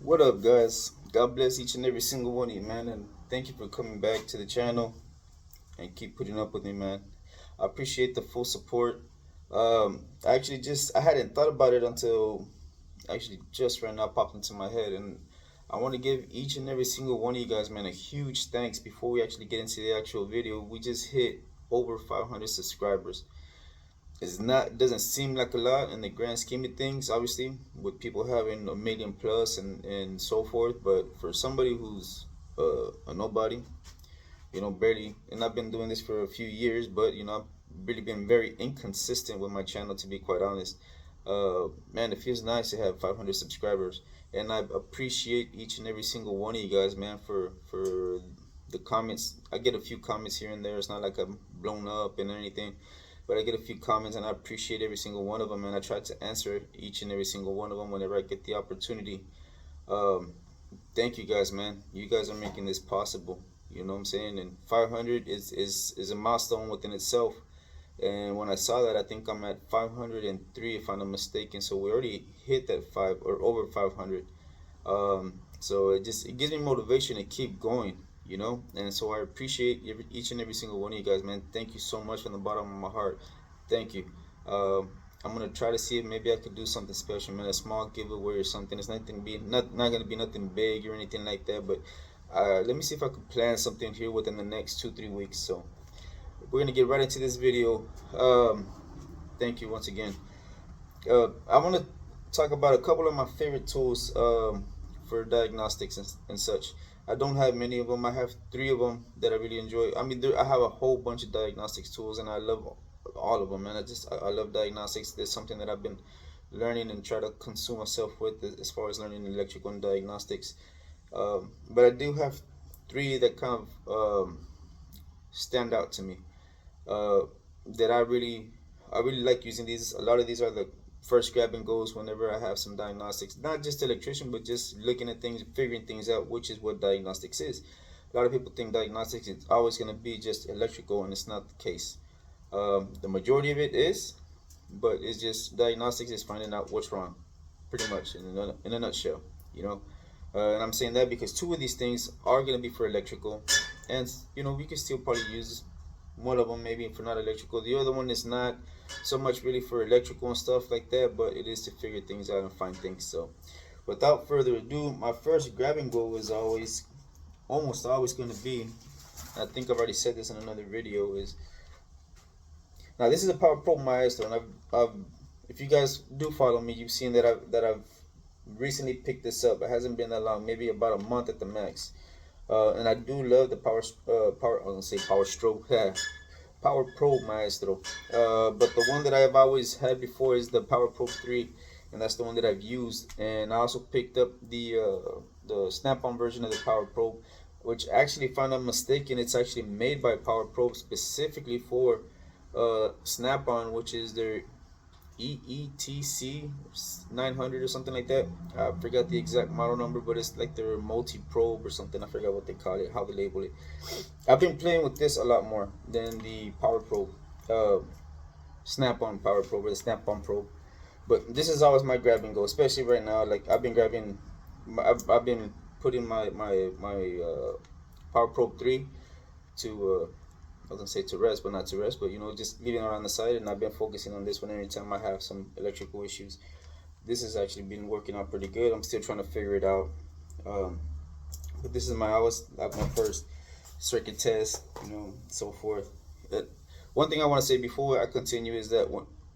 What up, guys? God bless each and every single one of you, man, and thank you for coming back to the channel and keep putting up with me, man. I appreciate the full support. I hadn't thought about it until actually just right now popped into my head, and I want to give each and every single one of you guys, man, a huge thanks before we actually get into the actual video. We just hit over 500 subscribers. It's not doesn't seem like a lot in the grand scheme of things, obviously, with people having a million plus and so forth, but for somebody who's a nobody, barely, and I've been doing this for a few years, but I've really been very inconsistent with my channel, to be quite honest. Man, it feels nice to have 500 subscribers, and I appreciate each and every single one of you guys, man, for the comments. I get a few comments here and there. It's not like I'm blown up and anything, but I get a few comments, and I appreciate every single one of them, and I try to answer each and every single one of them whenever I get the opportunity. Um, Thank you guys, man. You guys are making this possible. You know what I'm saying? And 500 is a milestone within itself. And when I saw that, I think I'm at 503 if I'm not mistaken. So we already hit that five or over 500. So it gives me motivation to keep going. And so I appreciate each and every single one of you guys, man. Thank you so much from the bottom of my heart. Thank you. I'm gonna try to see if maybe I could do something special, man. A small giveaway or something. It's not gonna be nothing big or anything like that. But let me see if I could plan something here within the next 2-3 weeks. So we're gonna get right into this video. Thank you once again. I want to talk about a couple of my favorite tools for diagnostics and such. I don't have many of them. I have three of them that I really enjoy. I mean, I have a whole bunch of diagnostics tools, and I love all of them. And I love diagnostics. There's something that I've been learning and try to consume myself with as far as learning electrical and diagnostics. But I do have three that kind of stand out to me. Uh, that I really like using these. A lot of these are the first grab and goes whenever I have some diagnostics. Not just electrician, but just looking at things, figuring things out, which is what diagnostics is. A lot of people think diagnostics is always going to be just electrical, and it's not the case. The majority of it is, but it's just diagnostics is finding out what's wrong, pretty much in a nutshell. You know, and I'm saying that because two of these things are going to be for electrical, and we can still probably use one of them maybe for not electrical. The other one is not so much really for electrical and stuff like that, but it is to figure things out and find things. So without further ado, my first grabbing goal is almost always going to be, I think I've already said this in another video, is now this is a Power Pro Maestro, and if you guys do follow me, you've seen that I've recently picked this up. It hasn't been that long, maybe about a month at the max. And I do love the I was gonna say Power Stroke, Power Pro Maestro. But the one that I've always had before is the Power Pro 3, and that's the one that I've used. And I also picked up the Snap-on version of the Power Pro, which actually, if I'm not mistaken, it's actually made by Power Pro specifically for Snap-on, which is their EETC 900 or something like that. I forgot the exact model number, but it's like their multi-probe or something. I forgot what they call it, how they label it. I've been playing with this a lot more than the Power Probe, Snap-on Power Probe or the Snap-on Probe. But this is always my grab and go, especially right now. Like I've been grabbing, I've been putting my Power Probe 3 to I was gonna say to rest, but not to rest, but just leaving it on the side. And I've been focusing on this one every time I have some electrical issues. This has actually been working out pretty good. I'm still trying to figure it out. But this is my first circuit test, so forth. One thing I want to say before I continue is that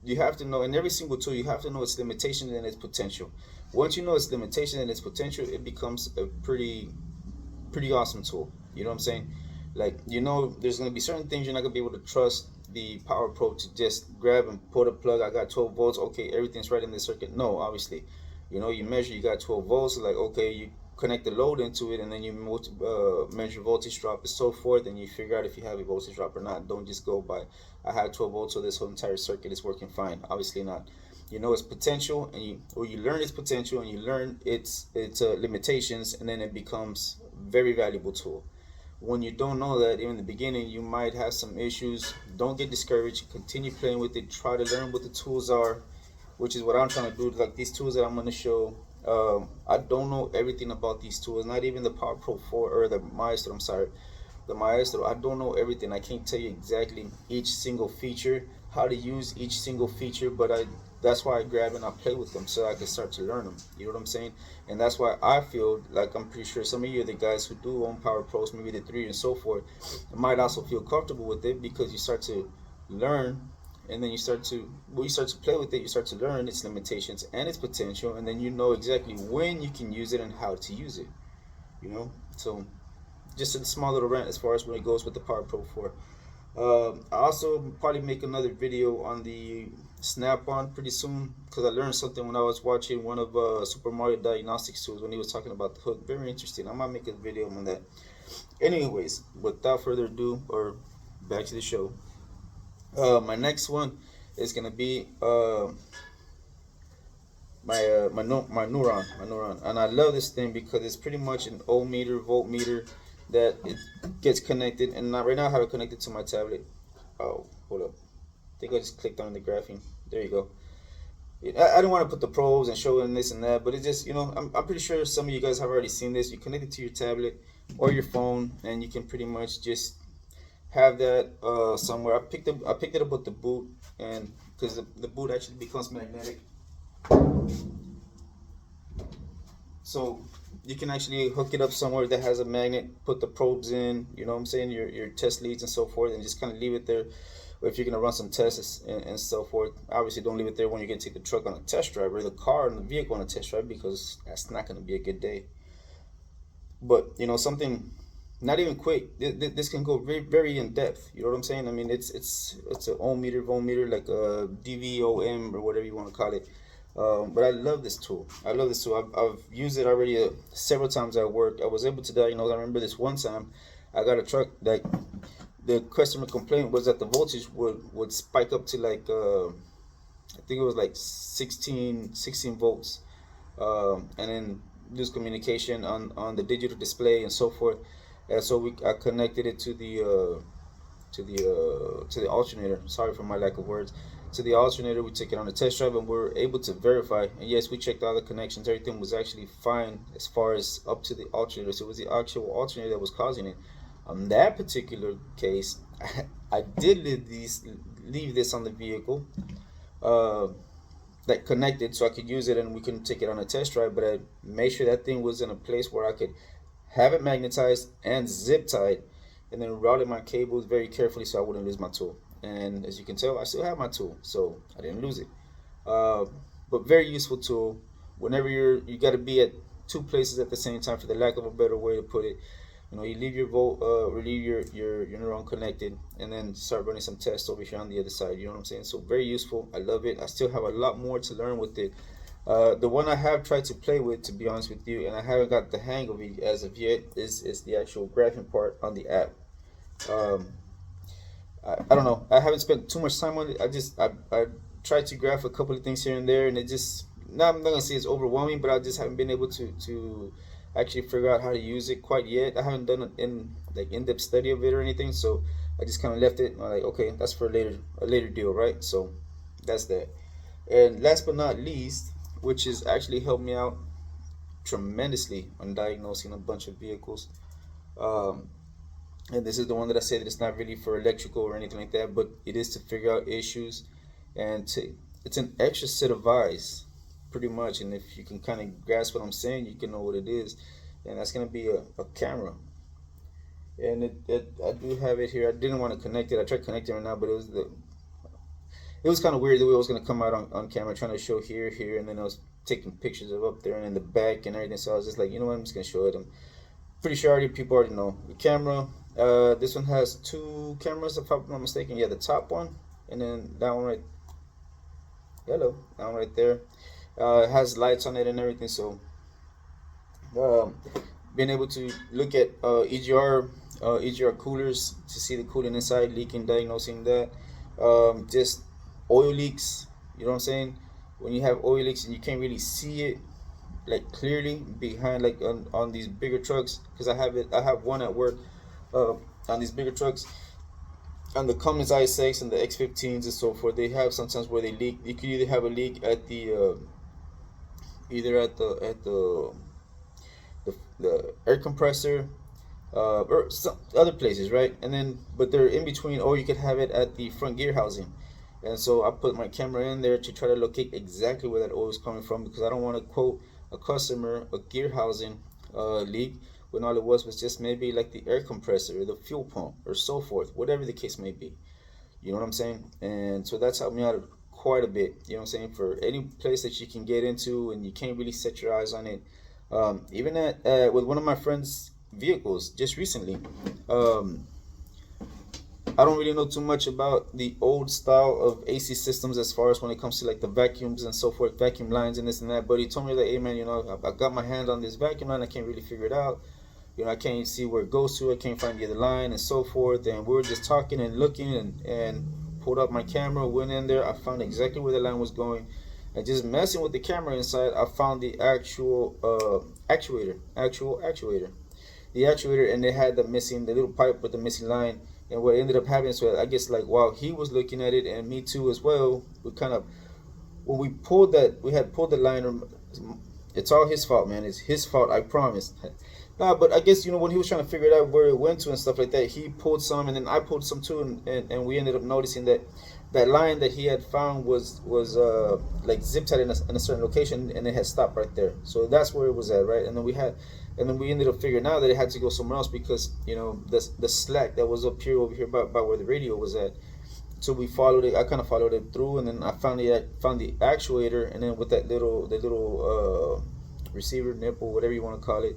you have to know, in every single tool, you have to know its limitation and its potential. Once you know its limitation and its potential, it becomes a pretty awesome tool. You know what I'm saying? Like, there's going to be certain things you're not going to be able to trust the Power Pro to just grab and pull a plug. I got 12 volts. Okay, everything's right in the circuit. No, obviously. You measure, you got 12 volts. So like, okay, you connect the load into it, and then you measure voltage drop and so forth, and you figure out if you have a voltage drop or not. Don't just go by, I have 12 volts, so this whole entire circuit is working fine. Obviously not. You know its potential, and you learn its potential, and you learn its limitations, and then it becomes a very valuable tool. When you don't know that, even in the beginning, you might have some issues. Don't get discouraged. Continue playing with it. Try to learn what the tools are, which is what I'm trying to do. Like these tools that I'm going to show, I don't know everything about these tools, not even the Power Pro 4 or the Maestro. I'm sorry, the Maestro. I don't know everything. I can't tell you exactly each single feature, how to use each single feature, but that's why I grab and I play with them so I can start to learn them. You know what I'm saying? And that's why I feel like I'm pretty sure some of you are the guys who do own Power Pros, maybe the 3 and so forth, might also feel comfortable with it because you start to learn, and then you start to play with it, you start to learn its limitations and its potential, and then you know exactly when you can use it and how to use it. You know, so just a small little rant as far as when it goes with the Power Pro 4. I also probably make another video on the Snap-on pretty soon because I learned something when I was watching one of Super Mario Diagnostics tools when he was talking about the hook. Very interesting. I might make a video on that. Anyways, without further ado, or back to the show. My next one is gonna be my neuron, and I love this thing because it's pretty much an ohm meter, voltmeter that it gets connected. And right now I have it connected to my tablet. Oh, hold up. I think I just clicked on the graphene. There you go. I don't want to put the pros and show and this and that, but it's just, I'm pretty sure some of you guys have already seen this. You connect it to your tablet or your phone, and you can pretty much just have that somewhere. I picked it up with the boot, and because the boot actually becomes magnetic, so you can actually hook it up somewhere that has a magnet, put the probes in, you know what I'm saying, your test leads and so forth, and just kind of leave it there. Or if you're gonna run some tests and so forth, obviously don't leave it there when you're gonna take the truck on a test drive or the car and the vehicle on a test drive, because that's not gonna be a good day. But something not even quick. This can go very, very in depth. You know what I'm saying? I mean, it's an ohm meter, voltmeter, like a DVOM or whatever you want to call it. But I love this tool. I love this tool. I've used it already several times at work. I was able to diagnose. I remember this one time, I got a truck that the customer complaint was that the voltage would spike up to like I think it was like 16 volts, and then lose communication on the digital display and so forth. And so I connected it to the alternator. Sorry for my lack of words. To the alternator, we took it on a test drive, and we were able to verify. And yes, we checked all the connections. Everything was actually fine as far as up to the alternator. So it was the actual alternator that was causing it. On that particular case, I did leave this on the vehicle, uh, that connected, so I could use it and we can take it on a test drive. But I made sure that thing was in a place where I could have it magnetized and zip tied, and then routed my cables very carefully so I wouldn't lose my tool. And as you can tell, I still have my tool, so I didn't lose it. Uh, but very useful tool. Whenever you got to be at two places at the same time, for the lack of a better way to put it. You leave your leave your neuron connected, and then start running some tests over here on the other side. You know what I'm saying? So very useful. I love it. I still have a lot more to learn with it. The one I have tried to play with, to be honest with you, and I haven't got the hang of it as of yet, is the actual graphing part on the app. Um, I don't know. I haven't spent too much time on it. I tried to graph a couple of things here and there, and it just, I'm not gonna say it's overwhelming, but I just haven't been able to actually figure out how to use it quite yet. I haven't done an in-depth study of it or anything, so I just kind of left it. I'm like, okay, that's for a later deal, right? So that's that. And last but not least, which has actually helped me out tremendously on diagnosing a bunch of vehicles. Um, and this is the one that I said that it's not really for electrical or anything like that, but it is to figure out issues, and it's an extra set of eyes, pretty much. And if you can kind of grasp what I'm saying, you can know what it is, and that's gonna be a camera. And I do have it here. I didn't want to connect it. I tried connecting it now, but it was kind of weird the way it was gonna come out on camera, trying to show here, and then I was taking pictures of up there and in the back and everything. So I was just like, I'm just gonna show it. I'm pretty sure people already know the camera. This one has two cameras, if I'm not mistaken. Yeah, the top one, and then that one right. Hello, that one right there. It has lights on it and everything. So, um, being able to look at EGR coolers to see the cooling inside leaking, diagnosing that. Just oil leaks. You know what I'm saying? When you have oil leaks and you can't really see it like clearly behind, like on these bigger trucks, because I have one at work, on these bigger trucks, on the Cummins i6 and the X15s and so forth. They have sometimes where they leak. You could either have a leak at either at the air compressor, or some other places, right? And then, but they're in between, or you could have it at the front gear housing. And so I put my camera in there to try to locate exactly where that oil is coming from, because I don't want to quote a customer a gear housing leak when all it was just maybe like the air compressor or the fuel pump or so forth, whatever the case may be. You know what I'm saying? And so that's helped me out quite a bit. You know what I'm saying? For any place that you can get into and you can't really set your eyes on it. Even at with one of my friends' vehicles just recently. Um, I don't really know too much about the old style of AC systems as far as when it comes to like the vacuums and so forth, vacuum lines and this and that. But he told me that, hey man, I got my hand on this vacuum line. I can't really figure it out. I can't see where it goes to. I can't find the other line and so forth. And we were just talking and looking and pulled up my camera, went in there. I found exactly where the line was going. And just messing with the camera inside, I found the actual actuator. The actuator, and they had the little pipe with the missing line. And what ended up happening, so I guess like while he was looking at it and me too as well, we kind of, when we had pulled the line. It's all his fault, man. It's his fault, I promise. Nah, but I guess when he was trying to figure it out where it went to and stuff like that, he pulled some, and then I pulled some too, and we ended up noticing that that line that he had found was like zip tied in a certain location, and it had stopped right there. So that's where it was at, right? And then we ended up figuring out that it had to go somewhere else, because the slack that was up here over here by where the radio was at. So we followed it. I kind of followed it through, and then I found the actuator, and then with the little receiver nipple, whatever you want to call it.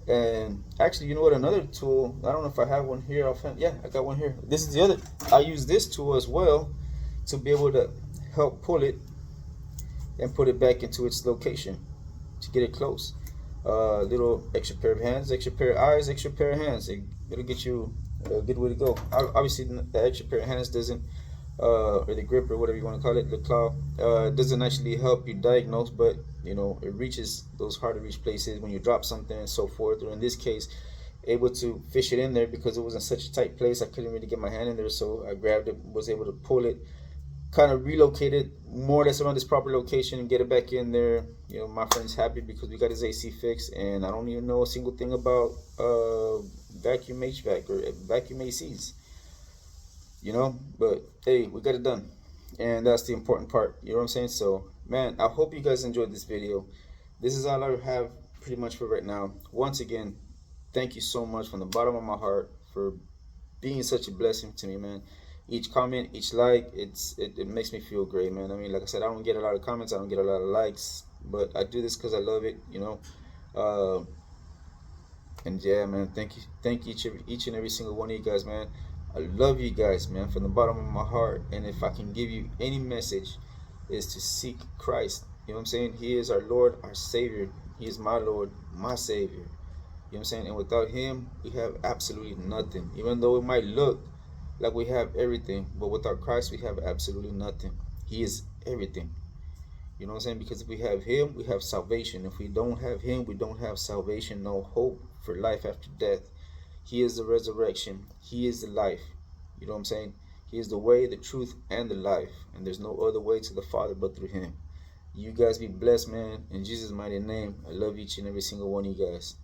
And actually, you know what? Another tool. I don't know if I have one here offhand. Yeah, I got one here. This is the other. I use this tool as well to be able to help pull it and put it back into its location to get it close. Little extra pair of hands, extra pair of eyes, extra pair of hands. It'll get you a good way to go. Obviously, the extra pair of hands doesn't, or the grip or whatever you want to call it, the claw, doesn't actually help you diagnose, but it reaches those hard to reach places when you drop something and so forth. Or in this case, able to fish it in there because it was in such a tight place. I couldn't really get my hand in there, so I grabbed it, was able to pull it, kind of relocate it more or less around this proper location and get it back in there. My friend's happy because we got his AC fixed, and I don't even know a single thing about vacuum HVAC or vacuum ACs. But hey, we got it done, and that's the important part. You know what I'm saying? So, man, I hope you guys enjoyed this video. This is all I have pretty much for right now. Once again, thank you so much from the bottom of my heart for being such a blessing to me, man. Each comment, each like, it makes me feel great, man. I mean, like I said, I don't get a lot of comments, I don't get a lot of likes, but I do this because I love it. Uh, and yeah, man, thank each and every single one of you guys, man. I love you guys, man, from the bottom of my heart. And if I can give you any message, is to seek Christ. You know what I'm saying? He is our Lord, our Savior. He is my Lord, my Savior. You know what I'm saying? And without Him, we have absolutely nothing. Even though it might look like we have everything, but without Christ, we have absolutely nothing. He is everything. You know what I'm saying? Because if we have Him, we have salvation. If we don't have Him, we don't have salvation, no hope for life after death. He is the resurrection. He is the life. You know what I'm saying? He is the way, the truth, and the life. And there's no other way to the Father but through Him. You guys be blessed, man. In Jesus' mighty name, I love each and every single one of you guys.